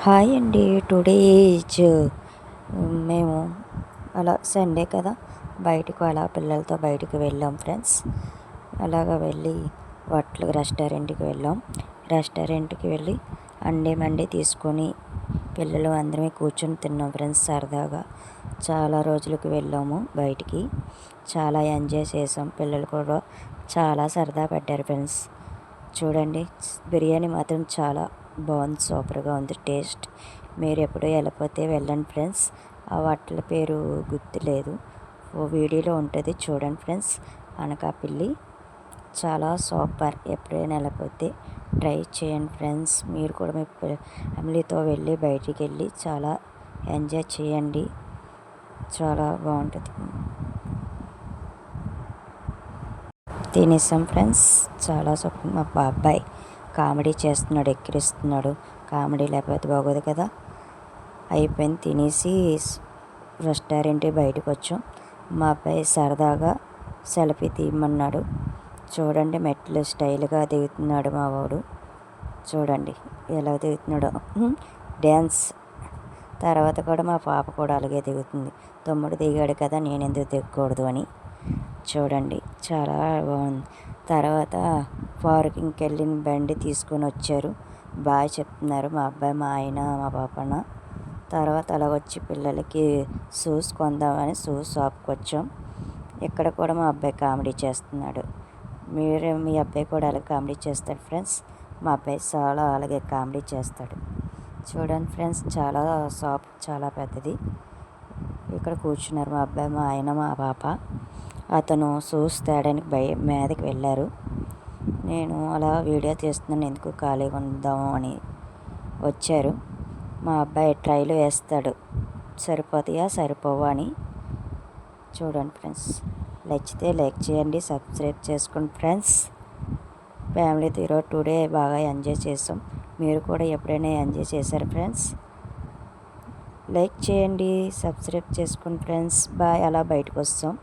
Hi అండి. Today is మేము అలా సండే కదా, బయటకు అలా పిల్లలతో బయటికి వెళ్ళాం ఫ్రెండ్స్. అలాగ వెళ్ళి రెస్టారెంట్కి వెళ్ళాం. రెస్టారెంట్కి వెళ్ళి మండి తీసుకొని పిల్లలు అందరమే కూర్చొని తిన్నాం ఫ్రెండ్స్. సరదాగా చాలా రోజులకు వెళ్ళాము బయటికి. చాలా ఎంజాయ్ చేసాం. పిల్లలు కూడా చాలా సరదా పడ్డారు ఫ్రెండ్స్. చూడండి, బిర్యానీ మాత్రం చాలా బాగుంది, సూపర్గా ఉంది టేస్ట్. మీరు ఎప్పుడూ వెళ్ళకపోతే వెళ్ళండి ఫ్రెండ్స్. ఆ హోటల్ పేరు గుర్తులేదు, వీడియోలో ఉంటుంది చూడండి ఫ్రెండ్స్. అనకాపల్లి చాలా సూపర్. ఎప్పుడైనా వెళ్ళకపోతే ట్రై చేయండి ఫ్రెండ్స్. మీరు కూడా మీ ఫ్యామిలీతో వెళ్ళి బయటికి వెళ్ళి చాలా ఎంజాయ్ చేయండి. చాలా బాగుంటుంది. తినేసాం ఫ్రెండ్స్. చాలా సూపర్. మా బాబాయ్ కామెడీ చేస్తున్నాడు, ఎక్కిరిస్తున్నాడు. కామెడీ లేకపోతే బాగోదు కదా. అయిపోయింది, తినేసి రెస్టారెంట్ బయటకు వచ్చాం. మా అబ్బాయి సరదాగా సెల్ఫీ తీయమన్నాడు. చూడండి, మెట్లు స్టైల్గా దిగుతున్నాడు మా వాడు. చూడండి ఎలా దిగుతున్నాడో, డ్యాన్స్. తర్వాత కూడా మా పాప కూడా అలాగే దిగుతుంది. తమ్ముడు దిగాడు కదా, నేను ఎందుకు దిగకూడదు అని. చూడండి, చాలా బాగుంది. తర్వాత పార్కింగ్కి వెళ్ళిన బండి తీసుకొని వచ్చారు. బాగా చెప్తున్నారు మా అబ్బాయి, మా ఆయన, మా పాపన. తర్వాత అలా వచ్చి పిల్లలకి షూస్ కొందామని షూస్ షాప్కి వచ్చాం. ఇక్కడ కూడా మా అబ్బాయి కామెడీ చేస్తున్నాడు. మీ అబ్బాయి కూడా అలాగే కామెడీ చేస్తాడు ఫ్రెండ్స్. మా అబ్బాయి చాలా అలాగే కామెడీ చేస్తాడు. చూడండి ఫ్రెండ్స్, షాప్ చాలా పెద్దది. ఇక్కడ కూర్చున్నారు మా అబ్బాయి, మా ఆయన, మా పాప. అతను షూస్ తేడానికి మీదకి వెళ్ళారు. నేను అలా వీడియో తీస్తున్నాను, ఎందుకు ఖాళీగా ఉందాము అని వచ్చారు. మా అబ్బాయి ట్రైలు వేస్తాడు, సరిపోతాయా సరిపోవా అని. చూడండి ఫ్రెండ్స్, నచ్చితే లైక్ చేయండి, సబ్స్క్రైబ్ చేసుకోండి ఫ్రెండ్స్. ఫ్యామిలీతో ఈరోజు టుడే బాగా ఎంజాయ్ చేసాం. మీరు కూడా ఎప్పుడైనా ఎంజాయ్ చేశారు ఫ్రెండ్స్? లైక్ చేయండి, సబ్స్క్రైబ్ చేసుకోండి ఫ్రెండ్స్. బాయ్. అలా బయటకు వస్తాం.